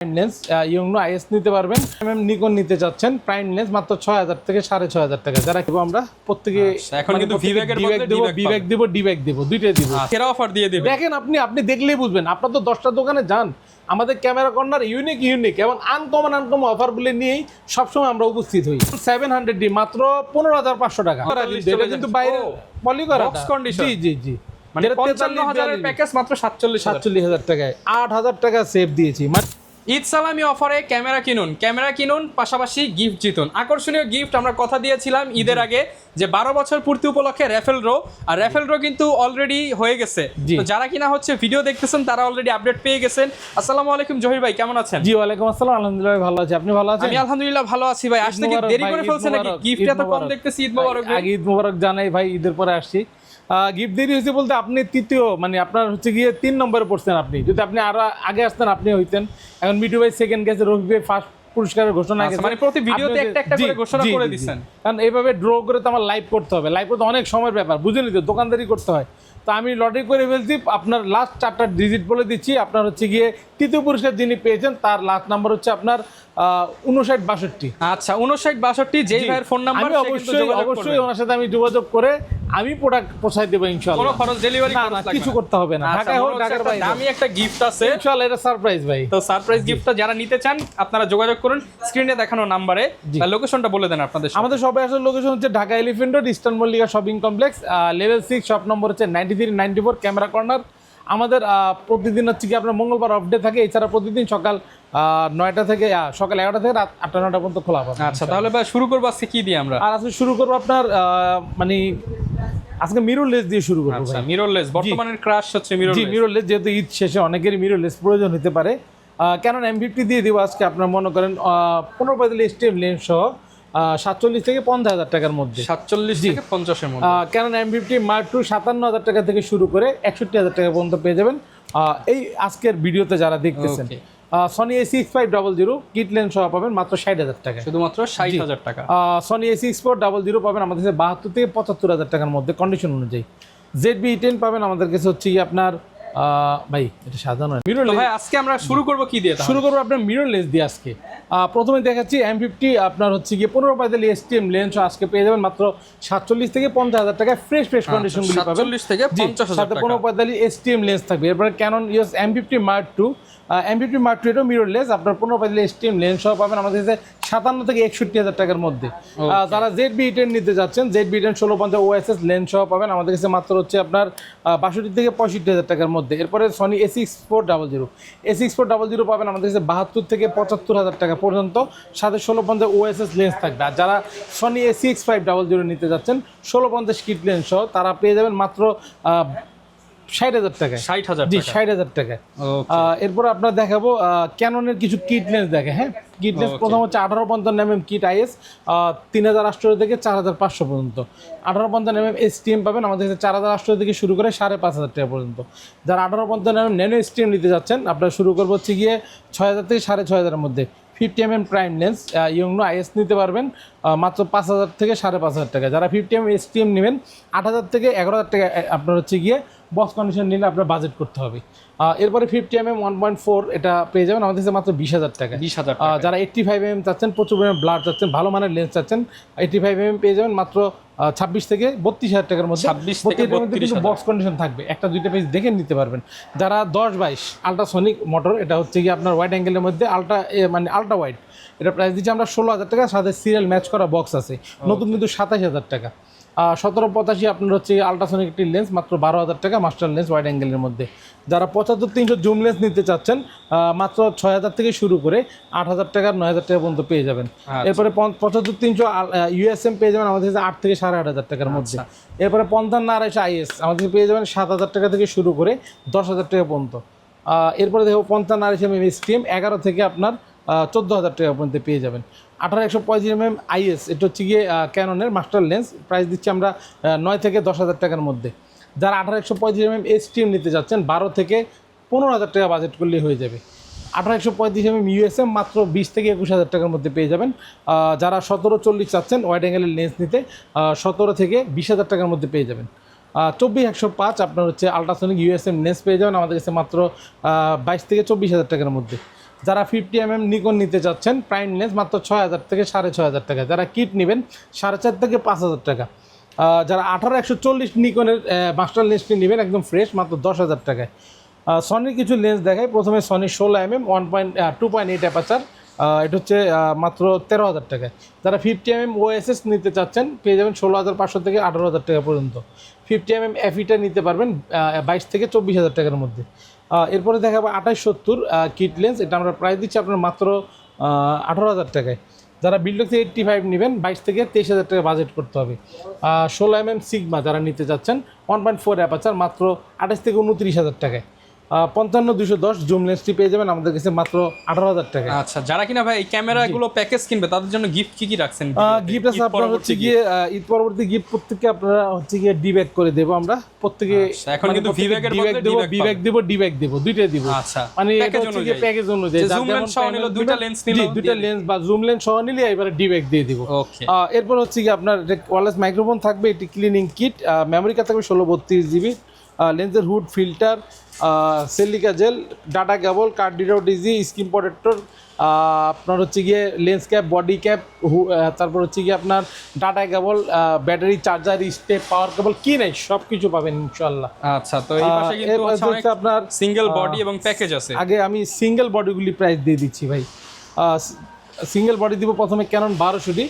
Lens ইয়ংনো is নিতে পারবেন, Nikon নিতে চাচ্ছেন প্রাইম লেন্স মাত্র 6000 থেকে 6500 টাকা। যারা কিবা আমরা প্রত্যেকে এখন কিন্তু ভিভ্যাকের বদলে ডিব্যাক দিব, ডিব্যাক দিব, দুইটাই দিব। সেরা অফার দিয়ে দিবেন। দেখেন আপনি দেখলেই বুঝবেন। আপনার তো 10টা দোকানে যান, আমাদের ক্যামেরা কর্নার ইউনিক এবং আনকমন অফারগুলো নিয়েই সবসময় আমরা উপস্থিত হই। 700D মাত্র 15500 টাকা। এটা কিন্তু বাইরে পলি করা বক্স কন্ডিশন। জি মানে 55000 এর প্যাকেজ মাত্র 47000 টাকায় 8000 টাকা সেভ দিয়েছি। ঈদ সালামি অফারে ক্যামেরা কিনুন পাশাপাশি গিফট জিতুন। আকর্ষণীয় গিফট আমরা কথা দিয়েছিলাম ঈদের আগে যে 12 বছর পূর্তি উপলক্ষে র্যাফেল ড্র কিন্তু অলরেডি হয়ে গেছে। তো যারা কিনা হচ্ছে ভিডিও দেখতেছেন তারা অলরেডি আপডেট পেয়ে গেছেন। আসসালামু আলাইকুম জহির ভাই, কেমন আছেন? জি ওয়ালাইকুম আসসালাম, আলহামদুলিল্লাহ ভালো আছি। আপনি ভালো আছেন? আমি আলহামদুলিল্লাহ ভালো আছি ভাই। আসতে কি দেরি করে ফেলছেন নাকি? গিফট এত কম দেখতেছি। ঈদ মোবারক। আগে ঈদ মোবারক জানাই ভাই, ঈদের পরে আসছি। গিফট দেরি হয়েছে বলতে আপনি তৃতীয়, মানে আপনার হচ্ছে গিয়ে 3 নম্বরে পড়ছেন আপনি। যদি আপনি আরো আগে আসতেন আপনি হইতেন। এখন মিটু ভাই সেকেন্ড গেছে, রফি ভাই ফার্স্ট পুরস্কারের ঘোষণা গেছে। মানে প্রতি ভিডিওতে একটা করে ঘোষণা করে দিবেন। কারণ এইভাবে ড্র করে তো আমার লাইভ করতে হবে। লাইভ করতে অনেক সময়ের ব্যাপার, বুঝেনি তো, দোকানদারি করতে হয়। তো আমি লটারি করে ফেলছি। আপনার লাস্ট 4টা ডিজিট বলে দিচ্ছি। আপনার হচ্ছে গিয়ে তৃতীয় পুরস্কার যিনি পেয়েছেন তার লাস্ট নাম্বার হচ্ছে আপনার 5962। আচ্ছা 5962 যেই ভাইয়ের ফোন নাম্বার। অবশ্যই ওনার সাথে আমি যোগাযোগ করে আমি প্রোডাক্ট পৌঁছাই দেব ইনশাআল্লাহ। কোনো খরচ ডেলিভারি না কিছু করতে হবে না। ঢাকায় হোক ঢাকার বাইরে, আমি একটা গিফট আছে ইনশাআল্লাহ, এটা সারপ্রাইজ ভাই। তো সারপ্রাইজ গিফটটা যারা নিতে চান আপনারা যোগাযোগ করুন স্ক্রিনে দেখানো নাম্বারে। লোকেশনটা বলে দেন আপনাদের। আমাদের সবাই আসলে লোকেশন হচ্ছে Dhaka elephant road, eastern Mallika shopping complex, level 6, shop number হচ্ছে 9394 ক্যামেরা কর্নার। আমাদের প্রতিদিন হচ্ছে কি আপনার মঙ্গলবার অফ ডে থাকে। এছাড়া প্রতিদিন সকাল 9টা থেকে সকাল 11টা থেকে রাত 8টা-9টা পর্যন্ত খোলা পাবে। আচ্ছা তাহলে ভাই শুরু করবো আজকে কি দিয়ে আমরা? আর আজকে শুরু করবো আপনার মানে আজকে মিররলেস দিয়ে শুরু করবো। আচ্ছা মিররলেস বর্তমানের ক্রাশ হচ্ছে মিররলেস, যেহেতু ঈদ শেষে অনেকেরই মিররলেস প্রয়োজন হতে পারে। ক্যানন M50 দিয়ে দিব আজকে। আপনার মনে করেন 15-45 স্টেপ লেন্স সহ 47 থেকে 50,000 টাকার মধ্যে। 47 থেকে 50 এর মধ্যে ক্যানন M50 Mark II 57,000 টাকা থেকে শুরু করে 61,000 টাকা পর্যন্ত পেয়ে যাবেন এই আজকের ভিডিওতে যারা দেখতেছেন। সনি A6500 কিট লেন্স সহ পাবেন মাত্র 60,000 টাকা, শুধুমাত্র 60,000 টাকা। সনি A6400 পাবেন আমাদের কাছে 72 থেকে 75,000 টাকার মধ্যে কন্ডিশন অনুযায়ী। ZB-E10 পাবেন আমাদের কাছে হচ্ছে আপনার ভাই এটা সাধারণ মিররলেস। ভাই আজকে আমরা শুরু করব কি দিয়ে? শুরু করবো আপনার মিররলেস দিয়ে আজকে। প্রথমে দেখাচ্ছি M50 আপনার হচ্ছে গিয়ে 15-45 STM লেন্স আজকে পেয়ে যাবেন মাত্র 47 থেকে 50,000 টাকায়। ফ্রেশ কন্ডিশনগুলি পাবেন 47 থেকে 50,000 সাথে 15-45 STM লেন্স থাকবে। এরপরে Canon EOS M50 Mark II, M50 Mark II এটাও মিররলেস, আপনার 15-45 STM লেন্স সহ পাবেন আমাদের কাছে 57 থেকে 61,000 টাকার মধ্যে। যারা ZB-E10 নিতে যাচ্ছেন, ZB-E10 1650 OSS লেন্স সহ পাবেন আমাদের কাছে মাত্র হচ্ছে আপনার 62 থেকে 65,000 টাকার মধ্যে। এরপরে সনি A6400 পাবেন আমাদের কাছে 72 থেকে 75,000 টাকা পর্যন্ত, সাথে 1650 OSS লেন্স থাকবে। আর যারা সনি A6500 নিতে যাচ্ছেন 1650 কিট লেন্স সহ, তারা পেয়ে যাবেন মাত্র 60,000 টাকায়। 60,000 জি 60,000 টাকায়। এরপর আপনার দেখাবো ক্যাননের কিছু কিট লেন্স দেখে। হ্যাঁ, কিট লেন্স প্রথম হচ্ছে 1850mm কিট IS 3800 থেকে 4500 পর্যন্ত। 1850mm STM পাবেন আমাদের কাছে 4800 থেকে শুরু করে 5,500 টাকা পর্যন্ত। যারা 1850mm ন্যানো STM নিতে যাচ্ছেন আপনারা শুরু করবো হচ্ছে গিয়ে 6,000 থেকে 6,500 এর মধ্যে। 50mm প্রাইম লেন্স ইয়ংনো IS নিতে পারবেন মাত্র 5,000 থেকে 5,500 টাকা। যারা 50mm STM নেবেন 8,000 থেকে 11,000 টাকা আপনার হচ্ছে গিয়ে বক্স কন্ডিশন নিলে আপনার বাজেট করতে হবে। এরপরে 50mm 1.4 এটা পেয়ে যাবেন আমাদের কাছে মাত্র 20,000 টাকা। 20,000 যারা 85mm চাচ্ছেন, প্রচুর পরিমাণে ব্লার চাচ্ছেন, ভালো মানের লেন্স চাচ্ছেন, 85mm পেয়ে যাবেন মাত্র 26 থেকে 32,000 টাকার মধ্যে। 26 থেকে 32,000 বক্স কন্ডিশন থাকবে, একটা দুইটা পেজ দেখে নিতে পারবেন। যারা 10-22 আল্ট্রাসনিক মোটর, এটা হচ্ছে কি আপনার ওয়াইড অ্যাঙ্গেলের মধ্যে আল্ট্রা ওয়াইড, এটা প্রাইস দিচ্ছে আমরা 16,000 টাকা, সাথে সিরিয়াল ম্যাচ করা বক্স আছে, নতুন কিন্তু 27,000 টাকা। 1785 আপনার হচ্ছে আল্ট্রাসনিক একটি লেন্স মাত্র 12,000 টাকা, মাস্টার লেন্স ওয়াইড অ্যাঙ্গেলের মধ্যে। যারা 75-300 জুম লেন্স নিতে চাচ্ছেন মাত্র 6,000 থেকে শুরু করে 8,000 টাকা 9,000 টাকা পর্যন্ত পেয়ে যাবেন। এরপরে 75-300 USM পেয়ে যাবেন আমাদের কাছে 8 থেকে 8,500 টাকার মধ্যে। এরপরে 55-250 IS আমাদের পেয়ে যাবেন 7,000 টাকা থেকে শুরু করে 10,000 টাকা পর্যন্ত। এরপরে দেখো 55-250 STM 11 থেকে আপনার 14,000 টাকা পর্যন্ত পেয়ে যাবেন। 18-135mm IS এটা হচ্ছে গিয়ে ক্যাননের মাস্টার লেন্স, প্রাইস দিচ্ছি আমরা 9 থেকে 10,000 টাকার মধ্যে। যারা 18-135mm STM নিতে যাচ্ছেন 12 থেকে 15,000 টাকা বাজেট করলেই হয়ে যাবে। 18-135mm USM মাত্র 20 থেকে 21,000 টাকার মধ্যে পেয়ে যাবেন। যারা 17-40 চাচ্ছেন ওয়াইড অ্যাঙ্গেলের লেন্স নিতে 17 থেকে 20,000 টাকার মধ্যে পেয়ে যাবেন। 24-105 আপনার হচ্ছে আল্ট্রাসনিক USM লেন্স পেয়ে যাবেন আমাদের কাছে মাত্র 22 থেকে 24,000 টাকার মধ্যে। যারা 50mm নিকন নিতে চাচ্ছেন প্রাইম লেন্স মাত্র 6000 থেকে 6500 টাকা, যারা কিট নেবেন 4.5 থেকে 5000 টাকা, যারা 18-140 নিকনের মাস্টার লেন্সটি নেবেন একদম ফ্রেশ মাত্র 10,000 টাকায়। সনির কিছু লেন্স দেখায়, প্রথমে সনি 16mm 2.8 অ্যাপারচার, এটা হচ্ছে মাত্র 13,000 টাকায়। যারা 50mm OSS নিতে চাচ্ছেন পেয়ে যাবেন 16,500 থেকে 18,000 টাকা পর্যন্ত। 50mm FEটা নিতে পারবেন 22 থেকে 24,000 টাকার মধ্যে। এরপরে দেখাবো 28-70 কিট লেন্স, এটা আমরা প্রাইস দিচ্ছি আপনার মাত্র 18,000 টাকায়। যারা বিল্ডক্স 85 নেবেন 22 থেকে 23,000 টাকা বাজেট করতে হবে। 16mm সিগমা যারা নিতে চাচ্ছেন 1.4 অ্যাপারচার মাত্র 28 থেকে 29,000 টাকায়। 55-210 জুম লেন্সটি পেয়ে যাবেন আমাদের কাছে মাত্র 18,000 টাকা। আচ্ছা, যারা কিনা ভাই এই ক্যামেরাগুলো প্যাকেজ কিনবে তাদের জন্য গিফট কি রাখছেন? গিফট আছে আপনার হচ্ছে গিয়ে ঈদ পরবর্তী গিফট প্রত্যেককে আপনারা হচ্ছে গিয়ে ডি ব্যাগ করে দেব আমরা প্রত্যেকে। এখন কিন্তু ভি ব্যাগের বদলে ডি ব্যাগ দেব, দুইটাই দিব। আচ্ছা, মানে এটা হচ্ছে গিয়ে প্যাকেজ অনুযায়ী জুম লেন্স সহ নিলো, দুইটা লেন্স নিলো, দুইটা লেন্স বা জুম লেন্স সহ নিলে এবারে ডি ব্যাগ দিয়ে দিব। ওকে, এরপর হচ্ছে গিয়ে আপনার ওয়্যারলেস মাইক্রোফোন থাকবে, এটি ক্লিনিং কিট, মেমোরি কার্ড থাকবে 16-32 জিবি, লেন্সের hood filter, silica gel, data cable, card reader ডিজি, স্ক্রিন প্রোটেক্টর, আপনার হচ্ছে গিয়ে লেন্স ক্যাপ, বডি ক্যাপ, তারপর হচ্ছে গিয়ে আপনার data cable, battery charger, step, power cable, কি নাই সব কিছু পাবেন ইনশাআল্লাহ। আচ্ছা, তো এই পাশে কিন্তু হচ্ছে আপনার সিঙ্গেল বডি এবং প্যাকেজ আছে। আগে আমি সিঙ্গেল বডিগুলি প্রাইস দিয়ে দিচ্ছি ভাই। সিঙ্গেল বডি দিব প্রথমে ক্যানন 1200D,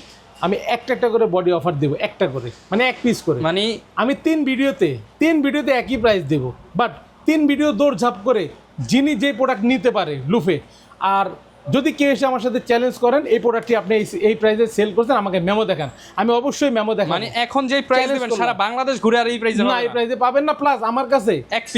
আমি একটা করে বডি অফার দেবো, একটা করে মানে এক পিস করে, মানে আমি তিন ভিডিওতে একই প্রাইস দেবো, বাট 3 ভিডিও দৌড়ঝাঁপ করে যিনি যে প্রোডাক্ট নিতে পারে লুফে। আর যদি কেউ এসে আমার সাথে চ্যালেঞ্জ করেন এই প্রোডাক্টটি আপনি এই প্রাইসে সেল করছেন, আমাকে মেমো দেখান, আমি অবশ্যই মেমো দেখাবো। মানে এখন যে প্রাইস দিবেন সারা বাংলাদেশ ঘুরে আর এই প্রাইসে না, এই প্রাইসে পাবেন না। প্লাস আমার কাছে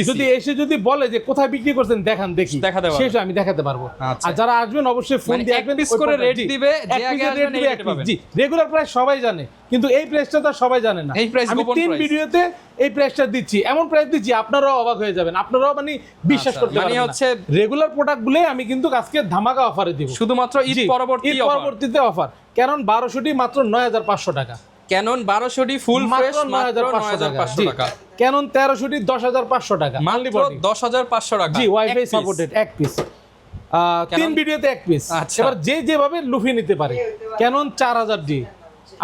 যদি এসে যদি বলে যে কোথায় বিক্রি করছেন দেখান, দেখি সেটা আমি দেখাতে পারবো। আর যারা আসবেন অবশ্যই ফোন দিয়ে আসবেন, পিস করে রেট দিবে, যে আগে আসবেন এই রেট পাবেন। জি, রেগুলার প্রাইস সবাই জানে, কিন্তু এই প্রাইসটা তো সবাই জানে না। আমি 3 ভিডিওতে এই প্রাইসটা দিচ্ছি, এমন প্রাইস দিচ্ছি আপনারাও অবাক হয়ে যাবেন, আপনারাও মানে বিশ্বাস করতে পারবেন না। মানে হচ্ছে রেগুলার প্রোডাক্টগুলো আমি কিন্তু আজকে ধামাকা অফারে দিব, শুধুমাত্র ঈদ পরবর্তীতে অফার। ক্যানন 1200D মাত্র 9,500 টাকা, ক্যানন 1200D ফুল ফ্রেশ মাত্র 9,500 টাকা, ক্যানন 1300D 10,500 টাকা, মাত্র 10,500 টাকা। জি, ওয়াইফাই সাপোর্টেড এক পিস, 3 ভিডিওতে এক পিস। এবার যেভাবে লুফিয়ে নিতে পারে। ক্যানন 4000D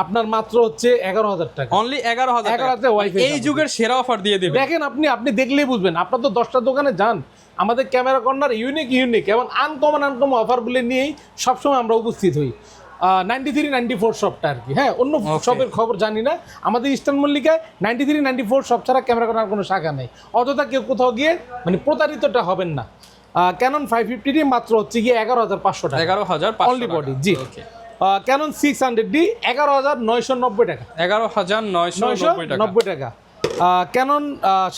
আপনার মাত্র হচ্ছে 11,000 টাকা, অনলি 11,000 ওয়াইফাই। এই যুগের সেরা অফার দিয়ে দিবেন। দেখেন আপনি দেখলেই বুঝবেন, আপনার তো 10টা দোকানে যান, আমাদের ক্যামেরা কর্নার ইউনিক এবং আনকমন অফারগুলো নিয়েই সবসময় আমরা উপস্থিত হই। 93-94 শপটা আর কি, হ্যাঁ, অন্য শপের খবর জানি না। আমাদের ইস্টার্ন মল্লিকায় 93-94 শপ ছাড়া ক্যামেরা কর্নার কোনো শাখা নেই। অযথা কেউ কোথাও গিয়ে মানে প্রতারিতটা হবেন না। ক্যানন 550D মাত্র হচ্ছে গিয়ে 11,500 টাকা, 11,500 অনলি বডি। জি, ক্যানন 600D 11,990 টাকা, 11,990 টাকা। ক্যানন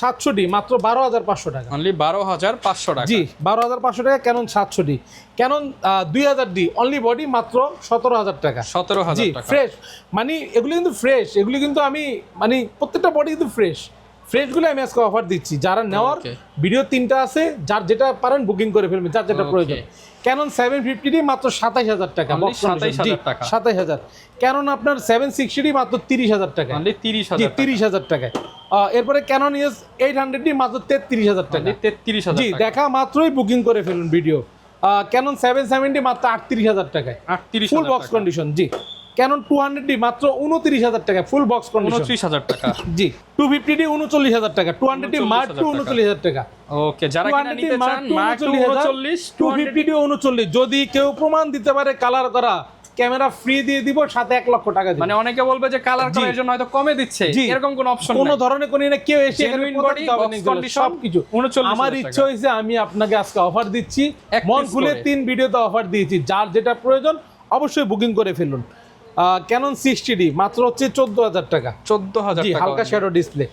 700D মাত্র 12,500 টাকা, অনলি 12,500 টাকা। জি, 12,500 টাকা Canon 700D। Canon 2000D only body মাত্র 17,000 টাকা, 17,000 টাকা। ফ্রেশ, মানে এগুলো কিন্তু ফ্রেশ, এগুলো কিন্তু আমি মানে প্রত্যেকটা বডি কিন্তু ফ্রেশগুলো আমি আজকে অফার দিচ্ছি। যারা নেওয়ার ভিডিও 3টা আছে, যার যেটা পারেন বুকিং করে ফেলবেন, যার যেটা প্রয়োজন। ক্যানন 750D মাত্র 27,000 টাকা, 27,000। ক্যানন আপনার 760D মাত্র 30,000 টাকা, 30,000 টাকায়। এরপরে ক্যানন EOS 800D মাত্র 33,000 টাকা, 33,000। জি, দেখা মাত্রই বুকিং করে ফেলুন ভিডিও। ক্যানন 770D মাত্র 38,000 টাকায়, ফুল বক্স কন্ডিশন। জি, ক্যানন 200D মাত্র 29,000 টাকা, ফুল বক্স কন্ডিশন, 29,000 টাকা। জি, 250D 39,000 টাকা, 200D মার্ক 39,000 টাকা। ওকে, যারা কিনা নিতে চান মার্ক 39, 250D 39। যদি কেউ প্রমাণ দিতে পারে কালার করা, ক্যামেরা ফ্রি দিয়ে দিব, সাথে 1 লক্ষ টাকা দিব। মানে অনেকে বলবে যে কালার করার জন্য হয়তো কমে দিচ্ছে, এরকম কোনো অপশন নাই, কোনো ধরনের কোনো না। কেউ এসে এখানে বডি সবকিছু 39। আমার ইচ্ছা হইছে আমি আপনাকে আজকে অফার দিচ্ছি, মন খুলে 3 ভিডিওতে অফার দিয়েছি। যার যেটা প্রয়োজন অবশ্যই বুকিং করে ফেলুন। ক্যানন 60D মাত্র হচ্ছে 14,000 টাকা, 14,000 টাকা, হালকা শ্যাডো ডিসপ্লে।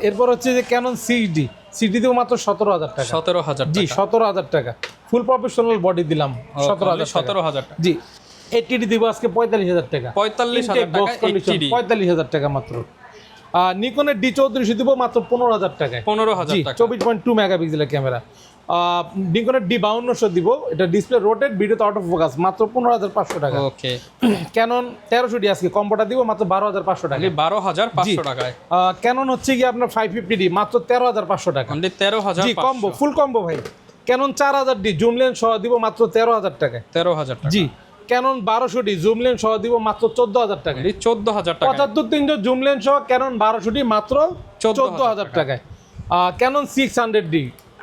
এরপর হচ্ছে যে ক্যানন 6D দেবো মাত্র 17,000 টাকা, 17,000 জি, 17,000 টাকা, ফুল প্রফেশনাল বডি দিলাম 17,000 টাকা। জি, 80D দিব আজকে 45,000 টাকা, 45,000 টাকা, 45,000 টাকা মাত্র। নিকনের D3400 দিব মাত্র 15,000 টাকায়, 15,000 টাকা, 24.2 মেগাপিক্সেলের ক্যামেরা। নিকনের D5200 দিব, এটা ডিসপ্লে রোটেট, ভিডিওতে অটো ফোকাস, মাত্র 15,500 টাকা। ওকে, ক্যানন 1300D আজকে কম্বোটা দিব মাত্র 12,500 টাকা, 12,500 টাকায়। ক্যানন হচ্ছে কি আপনার 550D মাত্র 13,500 টাকা, 13,500। জি, কম্বো, ফুল কম্বো ভাই। ক্যানন 4000D জুম লেন্স সহ দিব মাত্র 13000 টাকায়। 13000 টাকা। জি ক্যানন 1200D জুম লেন্স সহ দিব মাত্র 14000 টাকায়। 14000 টাকা। 75300 জুম লেন্স সহ ক্যানন 1200D মাত্র 14000 টাকায়। ক্যানন 600D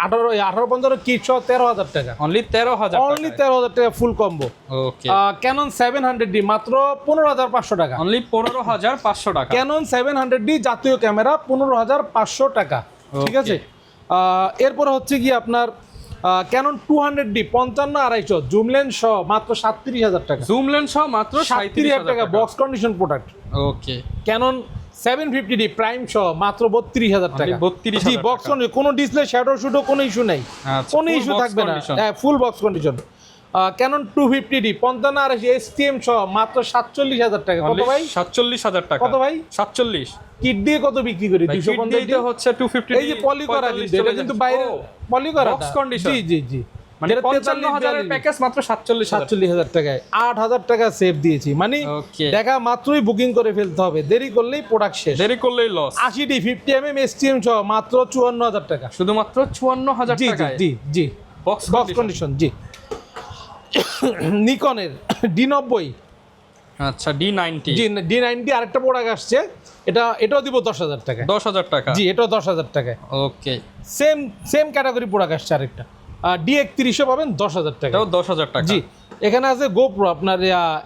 18-15 কিট সহ 13000 টাকা। অনলি 13000 টাকা। অনলি 13000 টাকা ফুল কম্বো। ওকে। ক্যানন 700D মাত্র 15500 টাকা। অনলি 15500 টাকা। ক্যানন 700D জাতীয় ক্যামেরা 15500 টাকা। ঠিক আছে। এরপর হচ্ছে কি আপনার ক্যানন 200D 55-250 জুম লেন্স সহ মাত্র 37000 টাকা। জুম লেন্স সহ মাত্র 37000 টাকা বক্স কন্ডিশন প্রোডাক্ট। ওকে। ক্যানন 750D প্রাইম সহ মাত্র 32000 টাকা। 32000 জি বক্স কন্ডিশন, কোনো ডিসপ্লে শ্যাডো শুডো কোনো ইস্যু নাই, আচ্ছা, কোনো full ইস্যু box থাকবে না। condition। হ্যাঁ full box condition. Canon 250D 55-250 STM সহ মাত্র 47000 টাকা। কত ভাই? 47000 টাকা। কত ভাই? 47। কিট দিয়ে কত বিক্রি করি? 250 দিয়ে হচ্ছে 250। এই যে পলি করা কিন্তু এটা কিন্তু বাইরে পলি করা বক্স কন্ডিশন। জি জি জি মানে 55000 এর প্যাকেজ মাত্র 47000 টাকায় 8000 টাকা সেভ দিয়েছি। মানে ওকে। দেখা মাত্রই বুকিং করে ফেলতে হবে, দেরি করলেই প্রোডাক্ট শেষ। দেরি করলেই লস। 80D 50mm STM সহ মাত্র 54000 টাকা। শুধুমাত্র 54000 জি জি টাকায়। জি জি বক্স বক্স কন্ডিশন। জি নিকনের D90। আচ্ছা D90। জি D90 আরেকটা প্রোডাক্ট আসছে, এটাও দিব 10000 টাকায়। 10000 টাকা। জি এটাও 10000 টাকায়। ওকে। সেম ক্যাটাগরি প্রোডাক্ট আসছে আরেকটা D31 পাবেন 10000 টাকা। এটাও 10000 টাকা। জি এখানে আছে গোপ্রো আপনার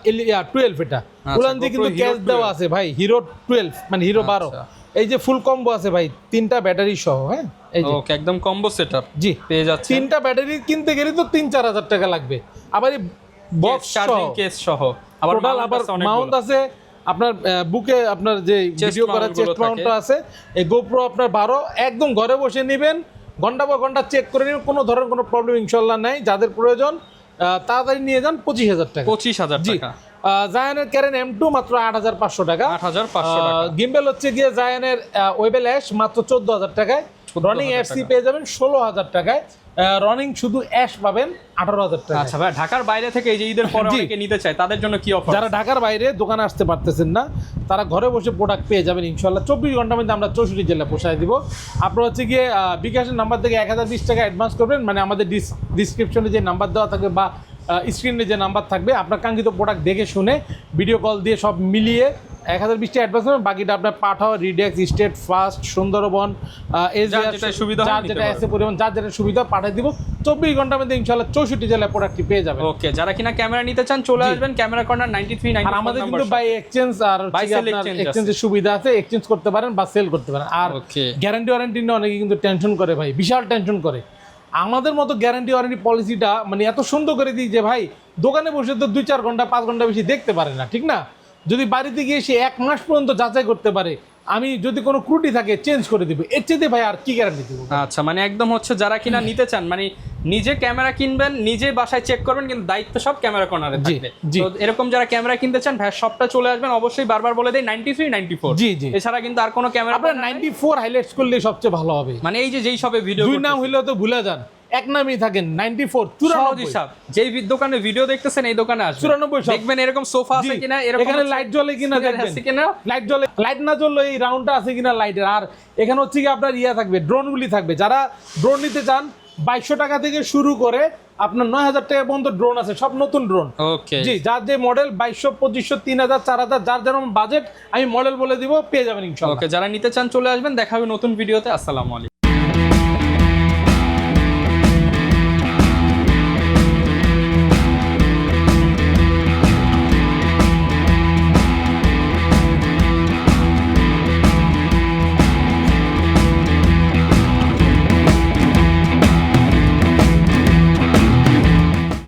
12 এটা উলান দিয়ে কিন্তু GoPro ক্যাশ Hero দেওয়া আছে ভাই, হিরো 12 মানে হিরো 12। আচ্ছা। এই যে ফুল কম্বো আছে ভাই, 3টা ব্যাটারি সহ। হ্যাঁ এই যে ওকে একদম কম্বো সেটআপ জি পেয়ে যাচ্ছে। 3টা ব্যাটারি কিনতে গেলে তো 3-4000 টাকা লাগবে। আবার এই বক্স চার্জিং কেস সহ আবার টোটাল আবার মাউন্ট আছে আপনার বুকে, আপনার যে ভিডিও করার চেস্ট মাউন্টটা আছে। এই গোপ্রো আপনার 12 একদম ঘরে বসে নেবেন, ঘন্টা পর ঘন্টা চেক করে নেবেন, কোনো ধরনের কোনো প্রবলেম ইনশাল্লাহ নাই। যাদের প্রয়োজন তাড়াতাড়ি নিয়ে যান। 25000 টাকা। 25000 জি টাকা। জায়ানের ক্যারেন M2 মাত্র 8500 টাকা। 8500 টাকা। গিম্বেল হচ্ছে গিয়ে জায়ানের ওয়েবেল অ্যাশ মাত্র 14000 টাকায়। রনিং এফসি পেয়ে যাবেন 16000 টাকায়। রনিং শুধু অ্যাশ পাবেন 18000 টাকা। আচ্ছা ভাই, ঢাকার বাইরে থেকে এই যে ঈদের পরে জি। অনেকে নিতে চায় তাদের জন্য কি অফার? যারা ঢাকার বাইরে দোকানে আসতে পারতেছেন না, তারা ঘরে বসে প্রোডাক্ট পেয়ে যাবেন ইনশাল্লাহ। 24 ঘন্টার মধ্যে আমরা 64 জেলায় পৌঁছায় দিব। আপনারা হচ্ছে গিয়ে বিকাশের নাম্বার থেকে 1020 টাকা অ্যাডভান্স করবেন, মানে আমাদের ডিসক্রিপশনে যে নাম্বার দেওয়া থাকবে বা স্ক্রিনে যে নাম্বার থাকবে, আপনার কাঙ্ক্ষিত প্রোডাক্ট দেখে শুনে ভিডিও কল দিয়ে সব মিলিয়ে 1020 টাকা অ্যাডভান্স করবেন। বাকিটা আপনার পাঠাও রিডেক্স, স্টেট ফাস্ট, সুন্দরবন, যার যেটা সুবিধা হয় যার নিতে যেটা পারবেন। এসে পরিমাণ, যার যেটা সুবিধা পাঠিয়ে দিব। 24 ঘন্টার মধ্যে ইনশাল্লাহ 64 জেলায় প্রোডাক্টটি পেয়ে যাবেন। ওকে, যারা কিনা ক্যামেরা নিতে চান চলে আসবেন ক্যামেরা কর্নার 93 আর 94 আমাদের নাম্বার কিন্তু বাই এক্সচেঞ্জ আর Buy sell আপনার exchange এক্সচেঞ্জের সুবিধা আছে, এক্সচেঞ্জ করতে পারেন বা সেল করতে পারেন। আর ওকে। গ্যারান্টি ওয়ারেন্টি নিয়ে অনেকে কিন্তু টেনশন করে ভাই, বিশাল টেনশন করে। আমাদের মতো গ্যারান্টি ওয়ারেন্টি পলিসিটা মানে এত সুন্দর করে দিই যে ভাই দোকানে বসে তো 2-4 ঘন্টা 5 ঘন্টা বেশি দেখতে পারে না, ঠিক না? যদি বাড়িতে গিয়ে সে 1 মাস পর্যন্ত যাচাই করতে পারে, আমি যদি কোনো ত্রুটি থাকে চেঞ্জ করে দিব, এর চেয়ে ভাই আর কি গ্যারান্টি দেবো? আচ্ছা, মানে একদম হচ্ছে যারা কিনা নিতে চান, মানে নিজে ক্যামেরা কিনবেন, নিজে বাসায় চেক করবেন, কিন্তু দায়িত্ব সব ক্যামেরা কর্নারে থাকবে। জি। তো এরকম যারা ক্যামেরা কিনতে চান ভাই শপটা চলে আসবেন। অবশ্যই বারবার বলে দেই 93 94। জি জি এছাড়া কিন্তু আর কোনো ক্যামেরা আপনার 94 হাইলাইটস করলে সবচেয়ে ভালো হবে। মানে এই যে যেই সবে ভিডিও দুই নাম হইলেও তো ভুলে যান, এক নামই থাকেন 94 সহজ 94 হিসাব। যেই দোকানে ভিডিও দেখতেছেন এই দোকানে আসবেন, 94 সব। দেখবেন এরকম সোফা আছে জি, কিনা, এরকম এখানে লাইট জ্বলে কিনা দেখবেন, আছে কিনা। লাইট জ্বলে, লাইট না জ্বললে এই রাউন্ডটা আছে কিনা লাইটের। আর এখানে হচ্ছে কি আপনার থাকবে, ড্রোনগুলি থাকবে। যারা ড্রোন নিতে চান 2200 টাকা থেকে শুরু করে আপনার 9000 টাকা পর্যন্ত ড্রোন আছে, সব নতুন ড্রোন। ওকে। জি, যার যে মডেল 2200 2500 3000 4000 যার যেরকম বাজেট আমি মডেল বলে দিব, পেয়ে যাবেন ইনশাআল্লাহ। ওকে, যারা নিতে চান চলে আসবেন। দেখা হবে নতুন ভিডিওতে। আসসালামু আলাইকুম।